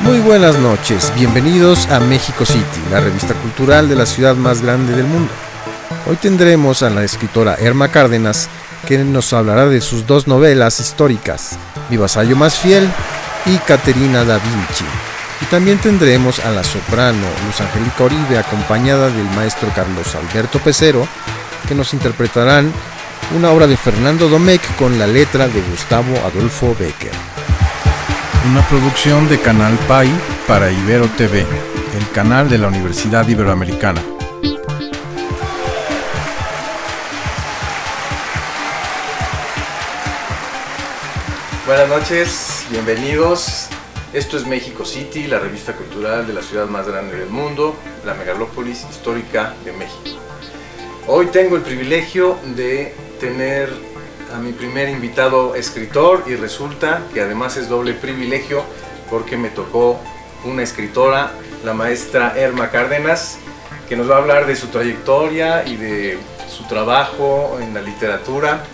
Muy buenas noches, bienvenidos a México City, la revista cultural de la ciudad más grande del mundo. Hoy tendremos a la escritora Erma Cárdenas, que nos hablará de sus dos novelas históricas, Mi vasallo más fiel y Caterina da Vinci. Y también tendremos a la soprano Luz Angélica Oribe, acompañada del maestro Carlos Alberto Pecero, que nos interpretarán una obra de Fernando Domecq con la letra de Gustavo Adolfo Bécquer. Una producción de Canal PAI para Ibero TV, el canal de la Universidad Iberoamericana. Buenas noches, bienvenidos. Esto es México City, la revista cultural de la ciudad más grande del mundo, la megalópolis histórica de México. Hoy tengo el privilegio de tener a mi primer invitado escritor, y resulta que además es doble privilegio porque me tocó una escritora, la maestra Erma Cárdenas, que nos va a hablar de su trayectoria y de su trabajo en la literatura.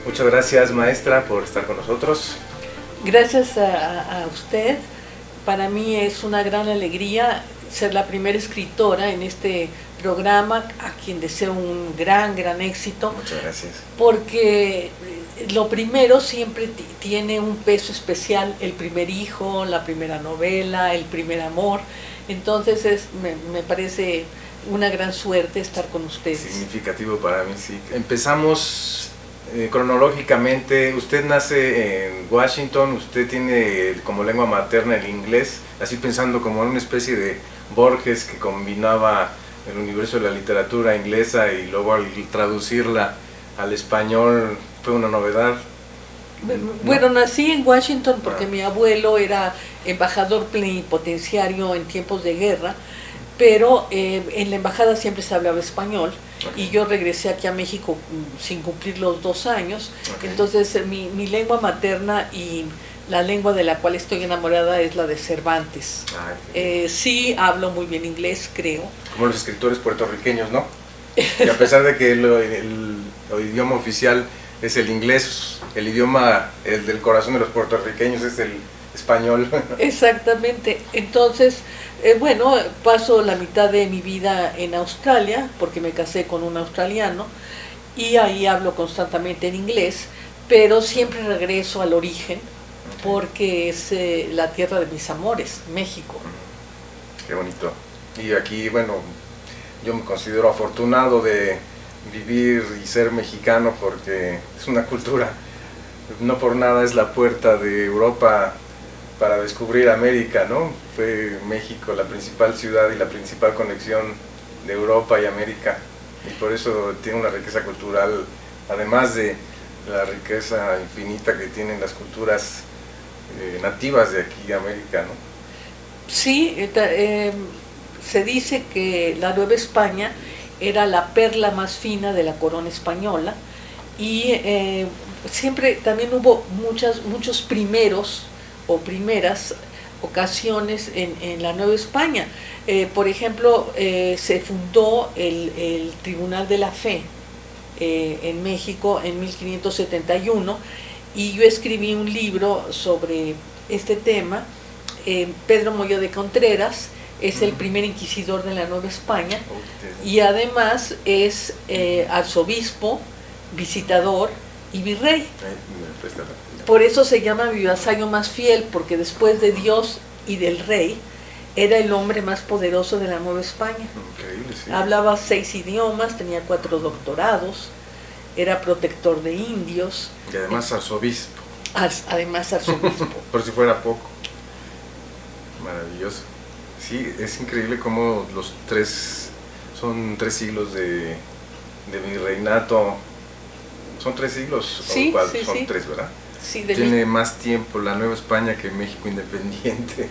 Muchas gracias, maestra, por estar con nosotros. Gracias a usted. Para mí es una gran alegría ser la primera escritora en este programa, a quien deseo un gran éxito. Muchas gracias. Porque lo primero siempre tiene un peso especial, el primer hijo, la primera novela, el primer amor. Entonces me parece una gran suerte estar con ustedes. Significativo para mí, sí. Empezamos cronológicamente. Usted nace en Washington, usted tiene como lengua materna el inglés, así pensando como en una especie de Borges que combinaba el universo de la literatura inglesa, y luego al traducirla al español fue una novedad. Bueno, nací en Washington porque mi abuelo era embajador plenipotenciario en tiempos de guerra, pero en la embajada siempre se hablaba español. Okay. Y yo regresé aquí a México sin cumplir los 2 años. Okay. Entonces mi lengua materna y la lengua de la cual estoy enamorada es la de Cervantes. Sí hablo muy bien inglés, creo. Como los escritores puertorriqueños, ¿no? Y a pesar de que el idioma oficial es el inglés, el idioma del corazón de los puertorriqueños es el español. Exactamente. Entonces, bueno, paso la mitad de mi vida en Australia, porque me casé con un australiano, y ahí hablo constantemente en inglés, pero siempre regreso al origen, porque es la tierra de mis amores, México. Qué bonito. Y aquí, bueno, yo me considero afortunado de vivir y ser mexicano, porque es una cultura, no por nada es la puerta de Europa para descubrir América, ¿no? Fue México la principal ciudad y la principal conexión de Europa y América, y por eso tiene una riqueza cultural, además de la riqueza infinita que tienen las culturas nativas de aquí de América, ¿no? Sí, se dice que la Nueva España era la perla más fina de la corona española, y siempre también hubo muchos primeros o primeras ocasiones en la Nueva España. Por ejemplo, se fundó el Tribunal de la Fe en México en 1571, y yo escribí un libro sobre este tema. Pedro Moyo de Contreras es el primer inquisidor de la Nueva España, y además es arzobispo, visitador y virrey. Por eso se llama Mi vasallo más fiel, porque después de Dios y del rey era el hombre más poderoso de la Nueva España. Increíble, sí. Hablaba 6 idiomas, tenía 4 doctorados, era protector de indios. Y además arzobispo. Además arzobispo. Por si fuera poco. Maravilloso. Sí, es increíble cómo son 3 siglos de virreinato. ¿Son 3 siglos? Sí, ¿O sí, son sí. 3, ¿verdad? Sí, Tiene más tiempo la Nueva España que México independiente.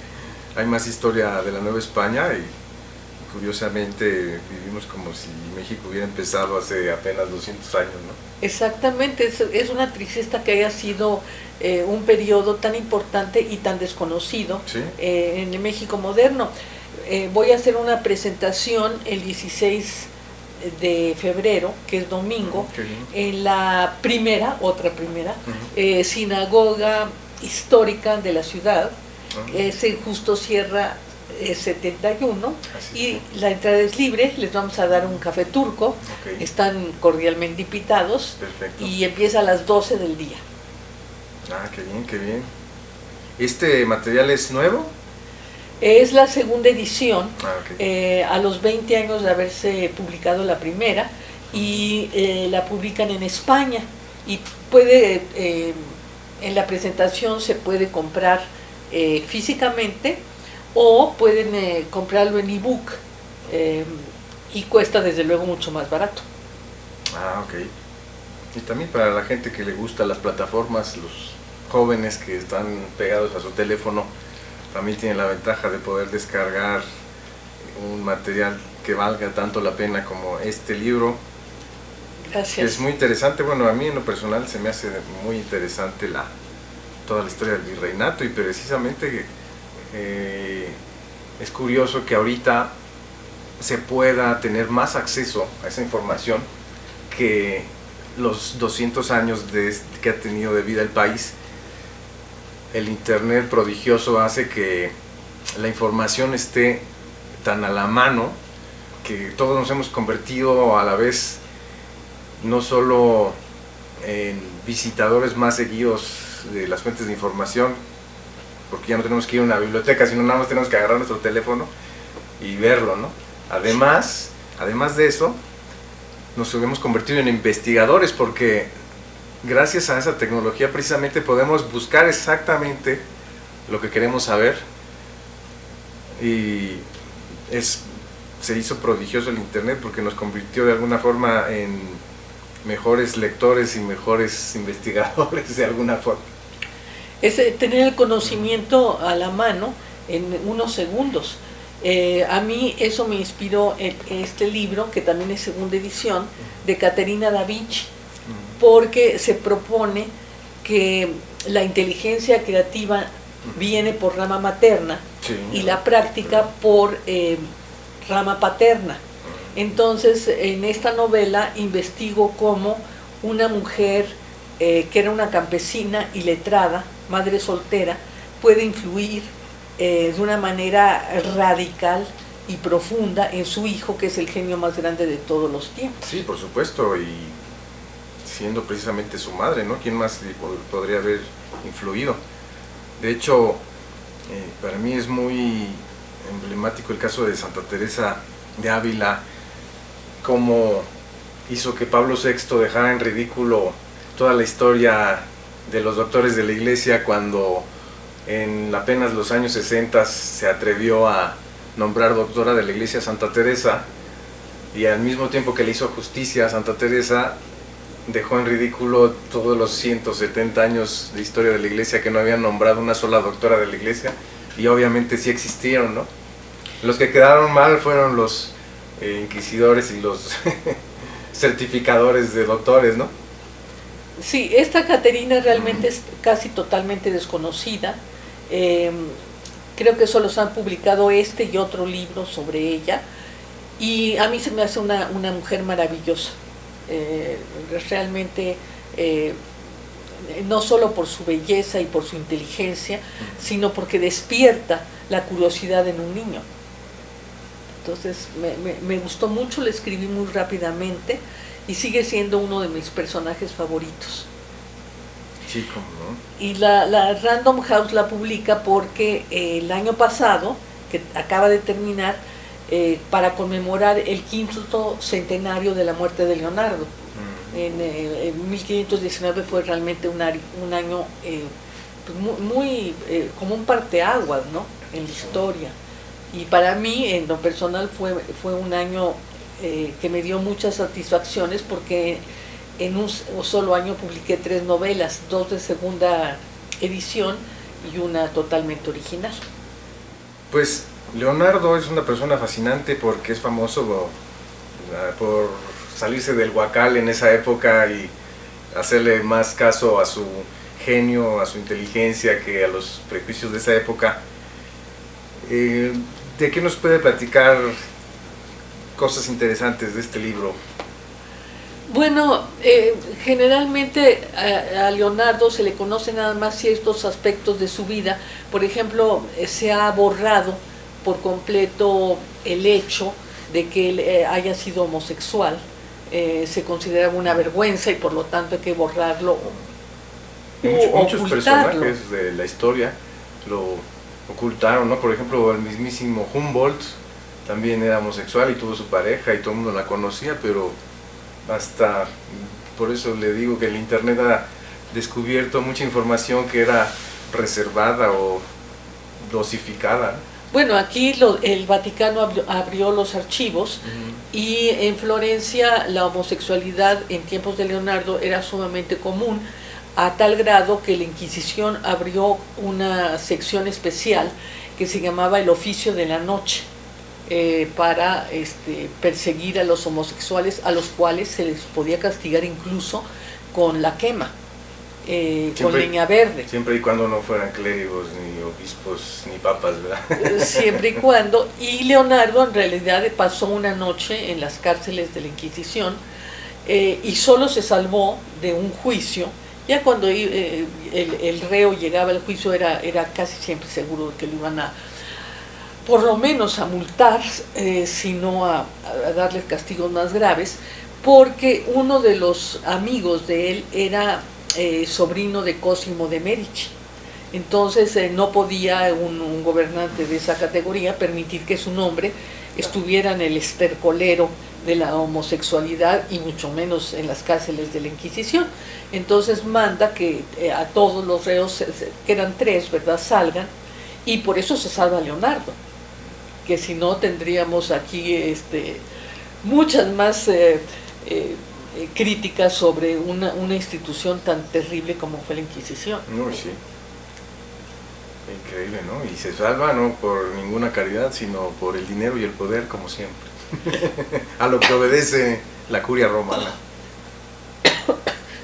Hay más historia de la Nueva España, y curiosamente vivimos como si México hubiera empezado hace apenas 200 años, ¿no? Exactamente, es una tristeza que haya sido un periodo tan importante y tan desconocido. ¿Sí? En el México moderno. Voy a hacer una presentación el 16 de febrero, que es domingo, en la otra primera sinagoga histórica de la ciudad, Ese justo cierra 71 Así y es. la entrada es libre, les vamos a dar un café turco, Ok. están cordialmente invitados Perfecto. y empieza a las 12 del día. Ah, qué bien, qué bien. ¿Este material es nuevo? Es la segunda edición, Ah, ok. a los 20 años de haberse publicado la primera, y la publican en España. Y puede, en la presentación se puede comprar físicamente o pueden comprarlo en ebook y cuesta desde luego mucho más barato. Ah, ok. Y también para la gente que le gusta las plataformas, los jóvenes que están pegados a su teléfono, también tienen la ventaja de poder descargar un material que valga tanto la pena como este libro. Gracias. Es muy interesante. Bueno, a mí en lo personal se me hace muy interesante toda la historia del virreinato, y precisamente es curioso que ahorita se pueda tener más acceso a esa información que los 200 años que ha tenido de vida el país. El internet prodigioso hace que la información esté tan a la mano que todos nos hemos convertido a la vez no solo en visitadores más seguidos de las fuentes de información, porque ya no tenemos que ir a una biblioteca, sino nada más tenemos que agarrar nuestro teléfono y verlo, ¿no? Además de eso, nos hemos convertido en investigadores, porque gracias a esa tecnología precisamente podemos buscar exactamente lo que queremos saber, y se hizo prodigioso el internet porque nos convirtió de alguna forma en mejores lectores y mejores investigadores de alguna forma. Es tener el conocimiento a la mano en unos segundos. A mí eso me inspiró este libro, que también es segunda edición, de Caterina da Vinci, porque se propone que la inteligencia creativa viene por rama materna, Sí. y la práctica por rama paterna. Entonces, en esta novela investigo cómo una mujer que era una campesina y letrada, madre soltera, puede influir de una manera radical y profunda en su hijo, que es el genio más grande de todos los tiempos. Sí, por supuesto, y siendo precisamente su madre, ¿no? ¿Quién más podría haber influido? De hecho, para mí es muy emblemático el caso de Santa Teresa de Ávila, cómo hizo que Pablo VI dejara en ridículo toda la historia de los doctores de la Iglesia, cuando en apenas los años 60 se atrevió a nombrar doctora de la Iglesia a Santa Teresa, y al mismo tiempo que le hizo justicia a Santa Teresa, dejó en ridículo todos los 170 años de historia de la Iglesia que no habían nombrado una sola doctora de la Iglesia, y obviamente sí existieron, ¿no? Los que quedaron mal fueron los inquisidores y los certificadores de doctores, ¿no? Sí, esta Caterina realmente es casi totalmente desconocida. Creo que solo se han publicado este y otro libro sobre ella, y a mí se me hace una mujer maravillosa. Realmente, no solo por su belleza y por su inteligencia, sino porque despierta la curiosidad en un niño. Entonces me gustó mucho, le escribí muy rápidamente y sigue siendo uno de mis personajes favoritos. Sí, cómo no. Y la Random House la publica porque el año pasado, que acaba de terminar, para conmemorar el 5º centenario de la muerte de Leonardo. En 1519 fue realmente un año pues muy como un parteaguas, ¿no?, en la historia. Y para mí, en lo personal, fue un año que me dio muchas satisfacciones, porque en un solo año publiqué 3 novelas, 2 de segunda edición y una totalmente original. Pues Leonardo es una persona fascinante porque es famoso por salirse del huacal en esa época y hacerle más caso a su genio, a su inteligencia, que a los prejuicios de esa época. ¿De qué nos puede platicar cosas interesantes de este libro? Bueno, generalmente a Leonardo se le conocen nada más ciertos aspectos de su vida. Por ejemplo, se ha borrado por completo el hecho de que él haya sido homosexual. Se consideraba una vergüenza y por lo tanto hay que borrarlo Muchos ocultarlo. personajes de la historia lo ocultaron, ¿no? Por ejemplo, el mismísimo Humboldt también era homosexual y tuvo su pareja y todo el mundo la conocía, pero hasta, por eso le digo que el internet ha descubierto mucha información que era reservada o dosificada. Bueno, aquí el Vaticano abrió los archivos y en Florencia la homosexualidad en tiempos de Leonardo era sumamente común, a tal grado que la Inquisición abrió una sección especial que se llamaba el oficio de la noche, para perseguir a los homosexuales, a los cuales se les podía castigar incluso con la quema, con leña verde. Siempre y cuando no fueran clérigos, ni obispos, ni papas, ¿verdad? Siempre y cuando. Y Leonardo en realidad pasó una noche en las cárceles de la Inquisición, y solo se salvó de un juicio. Ya cuando el reo llegaba al juicio era casi siempre seguro de que lo iban a, por lo menos a multar, sino a darle castigos más graves, porque uno de los amigos de él era sobrino de Cosimo de Medici. Entonces no podía un gobernante de esa categoría permitir que su nombre estuviera en el estercolero de la homosexualidad y mucho menos en las cárceles de la Inquisición. Entonces manda que a todos los reos, que eran 3, ¿verdad?, salgan, y por eso se salva Leonardo, que si no tendríamos aquí muchas más críticas sobre una institución tan terrible como fue la Inquisición. No, sí. Increíble, ¿no? Y se salva no por ninguna caridad, sino por el dinero y el poder, como siempre. A lo que obedece la curia romana.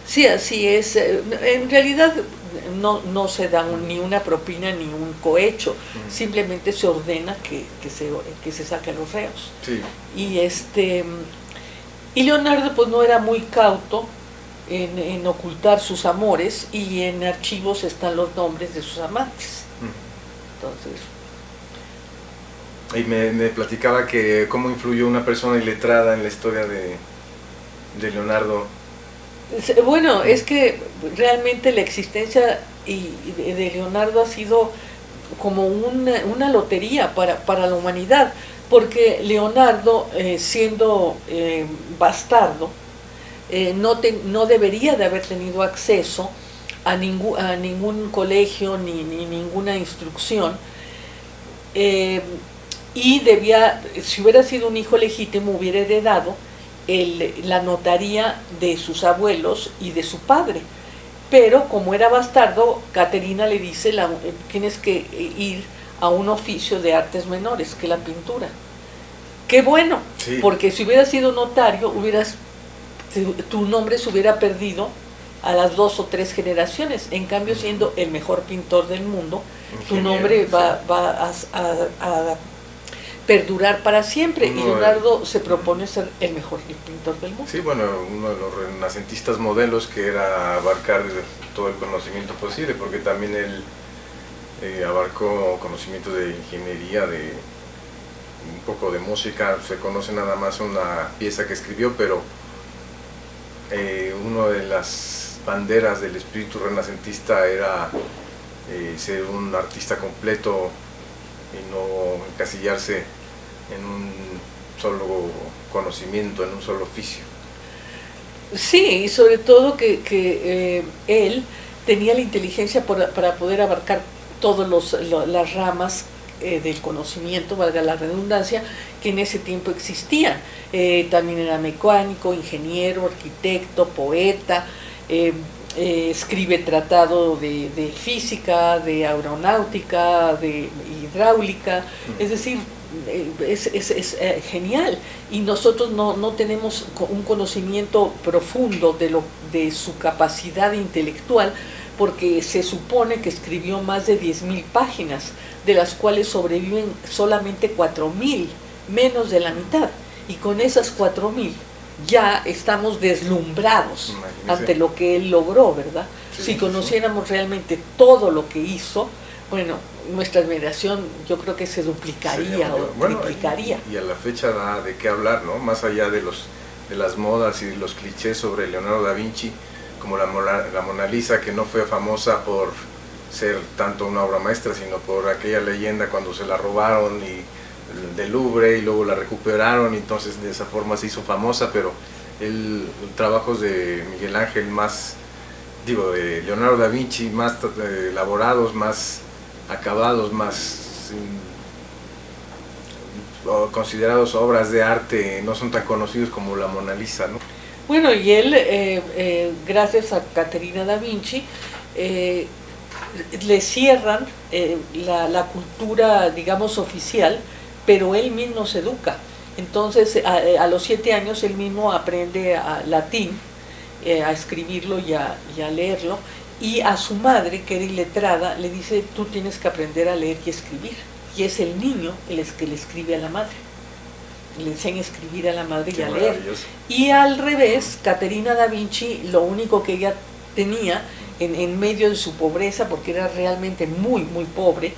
Sí, así es. En realidad no se da ni una propina ni un cohecho, simplemente se ordena que se saquen los reos. Sí. Y Leonardo pues no era muy cauto en ocultar sus amores, y en archivos están los nombres de sus amantes. Entonces, y me platicaba que cómo influyó una persona iletrada en la historia de Leonardo. bueno, es que realmente la existencia de Leonardo ha sido como una lotería para la humanidad, porque Leonardo, siendo bastardo, no debería de haber tenido acceso a ningún colegio ni ninguna instrucción, y si hubiera sido un hijo legítimo, hubiera heredado la notaría de sus abuelos y de su padre. Pero como era bastardo, Caterina le dice, tienes que ir a un oficio de artes menores, que la pintura. Qué bueno, sí. Porque si hubiera sido notario, tu nombre se hubiera perdido a las 2 o 3 generaciones. En cambio, siendo el mejor pintor del mundo, tu nombre va a perdurar para siempre. Y Leonardo se propone ser el mejor pintor del mundo. Sí, bueno, uno de los renacentistas modelos, que era abarcar todo el conocimiento posible, porque también él abarcó conocimiento de ingeniería, de un poco de música. Se conoce nada más una pieza que escribió, pero una de las banderas del espíritu renacentista era ser un artista completo y no encasillarse en un solo conocimiento, en un solo oficio. Sí, y sobre todo que él tenía la inteligencia para poder abarcar todas las ramas del conocimiento, valga la redundancia, que en ese tiempo existían. También era mecánico, ingeniero, arquitecto, poeta, escribe tratado de física, de aeronáutica, de hidráulica, es decir, es genial, y nosotros no tenemos un conocimiento profundo de su capacidad intelectual, porque se supone que escribió más de 10.000 páginas, de las cuales sobreviven solamente 4.000, menos de la mitad, y con esas 4.000 ya estamos deslumbrados ante lo que él logró, ¿verdad? Si conociéramos realmente todo lo que hizo, bueno, nuestra admiración yo creo que se duplicaría o triplicaría. Y a la fecha da de qué hablar, ¿no? Más allá de las modas y los clichés sobre Leonardo da Vinci, como la Mona Lisa, que no fue famosa por ser tanto una obra maestra, sino por aquella leyenda cuando se la robaron del Louvre y luego la recuperaron, y entonces de esa forma se hizo famosa. Pero trabajos de Miguel Ángel de Leonardo da Vinci, más elaborados, más acabados, más considerados obras de arte, no son tan conocidos como la Mona Lisa, ¿no? Bueno, y él, gracias a Caterina da Vinci, le cierran la cultura, digamos, oficial, pero él mismo se educa. Entonces, a los 7 años, él mismo aprende latín, a escribirlo y a leerlo, y a su madre, que era iletrada, le dice: tú tienes que aprender a leer y escribir. Y es el niño el que le escribe a la madre, le enseña a escribir a la madre y a leer. Y al revés, Caterina da Vinci, lo único que ella tenía en medio de su pobreza, porque era realmente muy, muy pobre,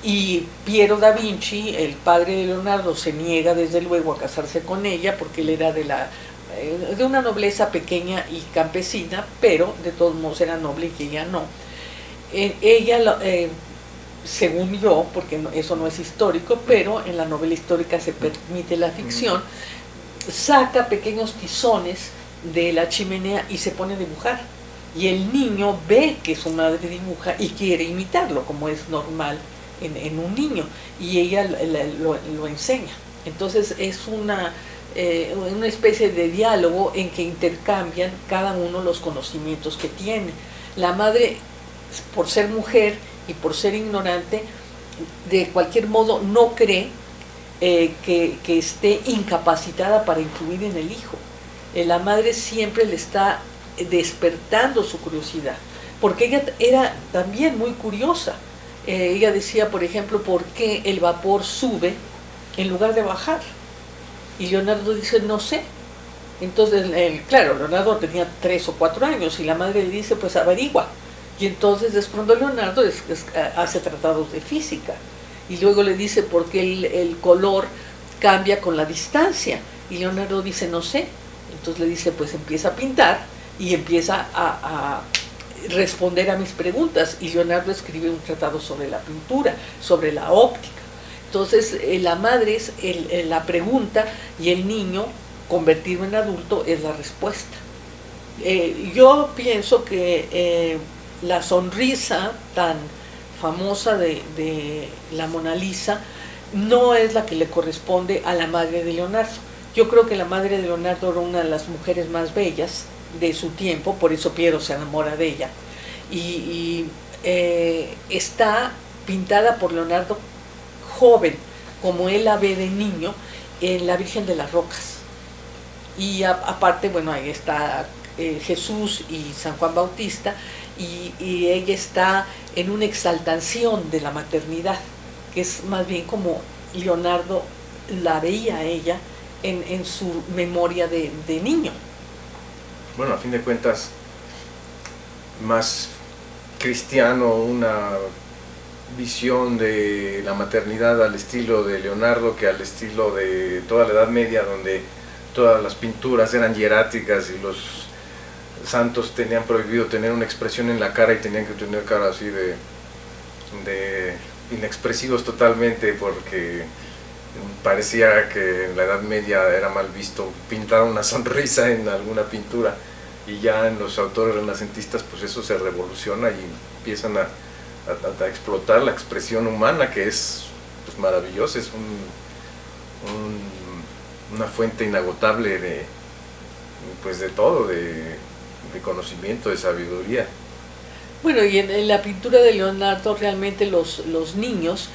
y Piero da Vinci, el padre de Leonardo, se niega desde luego a casarse con ella, porque él era de una nobleza pequeña y campesina, pero de todos modos era noble y ella no. Ella, según yo, porque eso no es histórico, pero en la novela histórica se permite la ficción, saca pequeños tizones de la chimenea y se pone a dibujar. Y el niño ve que su madre dibuja y quiere imitarlo, como es normal en un niño, y ella lo enseña. Entonces es una especie de diálogo en que intercambian cada uno los conocimientos que tiene. La madre, por ser mujer y por ser ignorante, de cualquier modo no cree que esté incapacitada para influir en el hijo. La madre siempre le está despertando su curiosidad, porque ella era también muy curiosa. Ella decía, por ejemplo, ¿por qué el vapor sube en lugar de bajar? Y Leonardo dice: no sé. Entonces, claro, Leonardo tenía 3 o 4 años y la madre le dice: pues averigua. Y entonces es cuando Leonardo hace tratados de física. Y luego le dice: ¿por qué el color cambia con la distancia? Y Leonardo dice: no sé. Entonces le dice: pues empieza a pintar y empieza a responder a mis preguntas. Y Leonardo escribe un tratado sobre la pintura, sobre la óptica. Entonces la madre es la pregunta y el niño, convertido en adulto, es la respuesta. Yo pienso que la sonrisa tan famosa de la Mona Lisa no es la que le corresponde a la madre de Leonardo. Yo creo que la madre de Leonardo era una de las mujeres más bellas de su tiempo, por eso Piero se enamora de ella. Y está pintada por Leonardo joven, como él la ve de niño, en la Virgen de las Rocas. Y aparte, bueno, ahí está Jesús y San Juan Bautista, y ella está en una exaltación de la maternidad, que es más bien como Leonardo la veía a ella en su memoria de niño. Bueno, a fin de cuentas, más cristiano, una visión de la maternidad al estilo de Leonardo que al estilo de toda la Edad Media, donde todas las pinturas eran hieráticas y los santos tenían prohibido tener una expresión en la cara y tenían que tener cara así de inexpresivos totalmente, porque parecía que en la Edad Media era mal visto pintar una sonrisa en alguna pintura, y ya en los autores renacentistas pues eso se revoluciona y empiezan a explotar la expresión humana, que es pues maravillosa, es una fuente inagotable de todo, de conocimiento, de sabiduría. Bueno, y en la pintura de Leonardo realmente los niños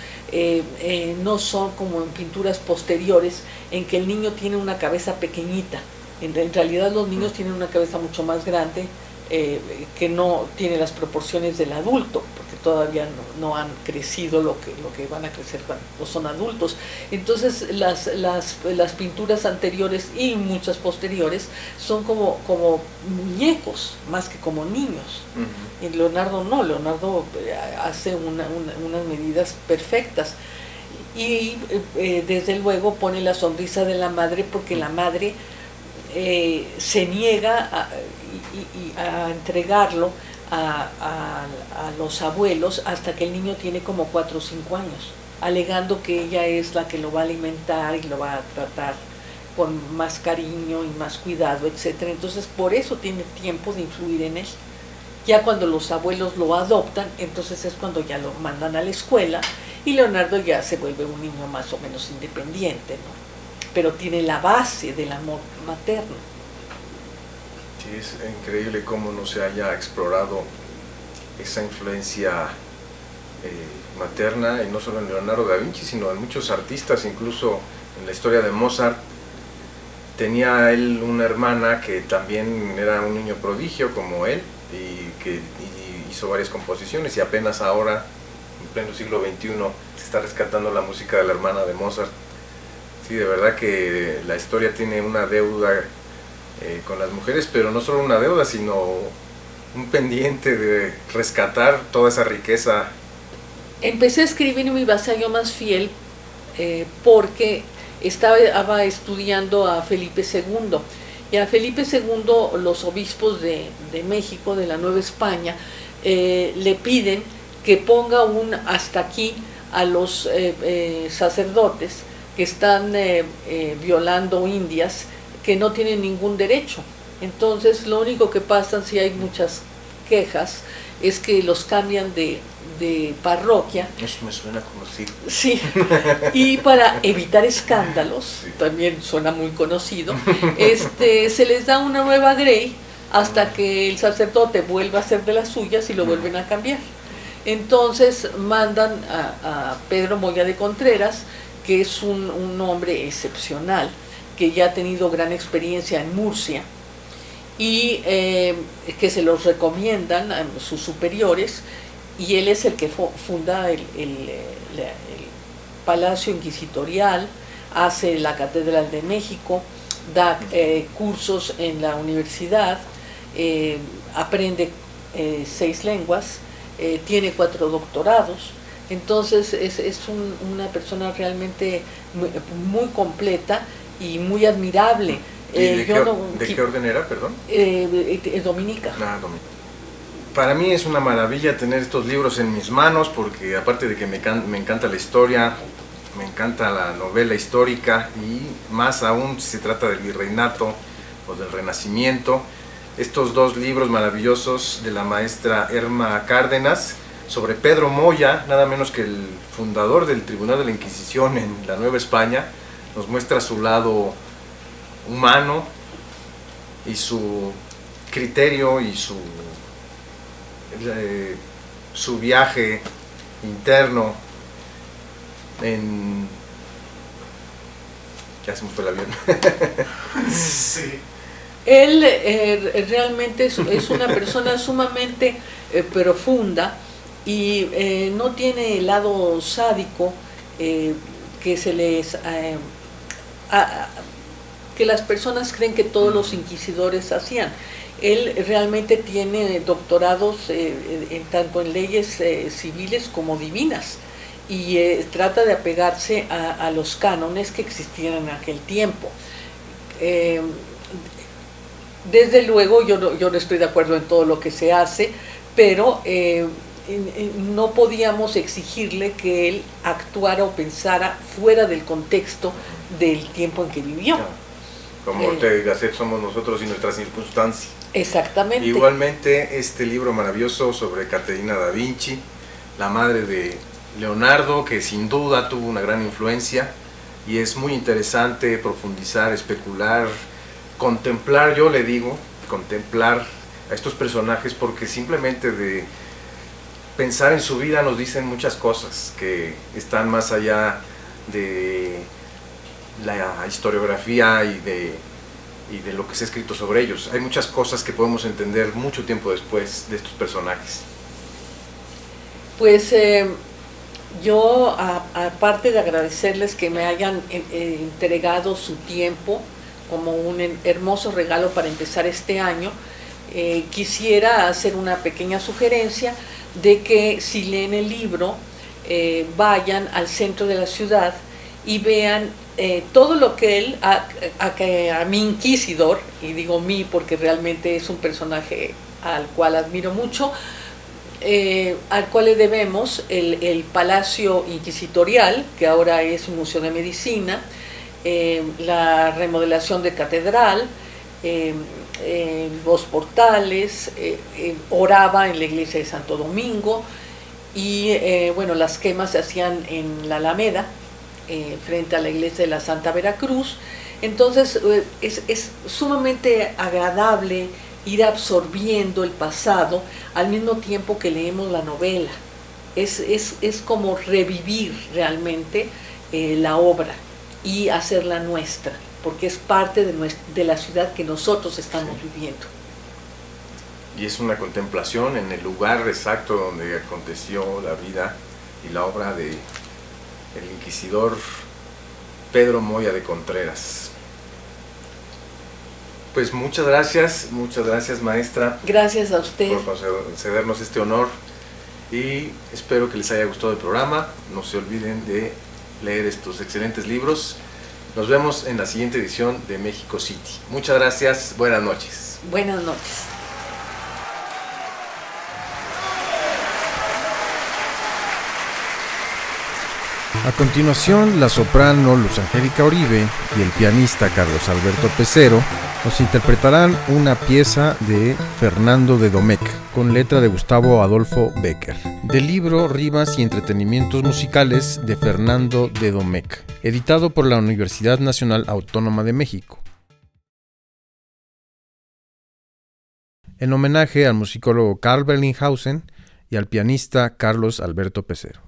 no son como en pinturas posteriores, en que el niño tiene una cabeza pequeñita. En realidad los niños tienen una cabeza mucho más grande, que no tiene las proporciones del adulto, porque todavía no han crecido lo que van a crecer cuando son adultos. Entonces las pinturas anteriores y muchas posteriores son como muñecos, más que como niños. Uh-huh. Y Leonardo no, Leonardo hace unas medidas perfectas. Y desde luego pone la sonrisa de la madre, porque la madre se niega a entregarlo a los abuelos hasta que el niño tiene como 4 o 5 años, alegando que ella es la que lo va a alimentar y lo va a tratar con más cariño y más cuidado, etcétera. Entonces por eso tiene tiempo de influir en él. Ya cuando los abuelos lo adoptan, entonces es cuando ya lo mandan a la escuela y Leonardo ya se vuelve un niño más o menos independiente, ¿no? Pero tiene la base del amor materno. Sí, es increíble cómo no se haya explorado esa influencia materna, y no solo en Leonardo da Vinci, sino en muchos artistas. Incluso en la historia de Mozart, tenía él una hermana que también era un niño prodigio como él, y que hizo varias composiciones, y apenas ahora, en pleno siglo XXI, se está rescatando la música de la hermana de Mozart. Sí, de verdad que la historia tiene una deuda con las mujeres, pero no solo una deuda, sino un pendiente de rescatar toda esa riqueza. Empecé a escribir Mi vasallo más fiel porque estaba estudiando a Felipe II, y a Felipe II los obispos de México, de la Nueva España, le piden que ponga un hasta aquí a los sacerdotes que están violando indias que no tienen ningún derecho. Entonces lo único que pasa, si hay muchas quejas, es que los cambian de parroquia. Eso me suena conocido. Sí, y para evitar escándalos, sí, también suena muy conocido, se les da una nueva grey hasta que el sacerdote vuelva a hacer de las suyas y lo vuelven a cambiar. Entonces mandan a Pedro Moya de Contreras, que es un hombre excepcional, que ya ha tenido gran experiencia en Murcia, y que se los recomiendan a sus superiores, y él es el que funda el Palacio Inquisitorial, hace la Catedral de México, da cursos en la universidad, aprende 6 lenguas, tiene 4 doctorados. Entonces es una persona realmente muy completa y muy admirable. ¿De qué orden era, perdón? Dominica. Dominica. Para mí es una maravilla tener estos libros en mis manos, porque aparte de que me encanta la historia, me encanta la novela histórica, y más aún si se trata del virreinato o del Renacimiento. Estos 2 libros maravillosos de la maestra Erma Cárdenas, sobre Pedro Moya, nada menos que el fundador del Tribunal de la Inquisición en la Nueva España, nos muestra su lado humano y su criterio y su viaje interno en... Ya se me fue el avión. Sí. Él realmente es una persona sumamente profunda, y no tiene el lado sádico que se les que las personas creen que todos los inquisidores hacían. Él realmente tiene doctorados tanto en leyes civiles como divinas, y trata de apegarse a los cánones que existían en aquel tiempo. Desde luego yo no estoy de acuerdo en todo lo que se hace, pero no podíamos exigirle que él actuara o pensara fuera del contexto del tiempo en que vivió. Como Ortega y Gasset somos nosotros y nuestras circunstancias. Exactamente. Igualmente, este libro maravilloso sobre Caterina da Vinci, la madre de Leonardo, que sin duda tuvo una gran influencia, y es muy interesante profundizar, especular, contemplar, yo le digo, contemplar a estos personajes, porque simplemente de pensar en su vida nos dicen muchas cosas que están más allá de la historiografía y de y de lo que se ha escrito sobre ellos. Hay muchas cosas que podemos entender mucho tiempo después de estos personajes. Pues yo, aparte de agradecerles que me hayan entregado su tiempo como un hermoso regalo para empezar este año, quisiera hacer una pequeña sugerencia de que si leen el libro, vayan al centro de la ciudad y vean todo lo que él, a mi inquisidor, y digo mí porque realmente es un personaje al cual admiro mucho, al cual le debemos el Palacio Inquisitorial, que ahora es un museo de medicina, la remodelación de catedral, los portales, oraba en la iglesia de Santo Domingo y bueno, las quemas se hacían en la Alameda, frente a la iglesia de la Santa Veracruz. Entonces es sumamente agradable ir absorbiendo el pasado al mismo tiempo que leemos la novela. Es como revivir realmente la obra y hacerla nuestra, porque es parte de la ciudad que nosotros estamos viviendo. Y es una contemplación en el lugar exacto donde aconteció la vida y la obra de el inquisidor Pedro Moya de Contreras. Pues muchas gracias maestra. Gracias a usted por concedernos este honor y espero que les haya gustado el programa. No se olviden de leer estos excelentes libros. Nos vemos en la siguiente edición de México City. Muchas gracias, buenas noches. Buenas noches. A continuación, la soprano Luz Angélica Oribe y el pianista Carlos Alberto Pecero nos interpretarán una pieza de Fernando de Domecq, con letra de Gustavo Adolfo Bécquer, del libro Rivas y Entretenimientos Musicales de Fernando de Domecq, editado por la Universidad Nacional Autónoma de México, en homenaje al musicólogo Karl Berlinghausен y al pianista Carlos Alberto Pecero.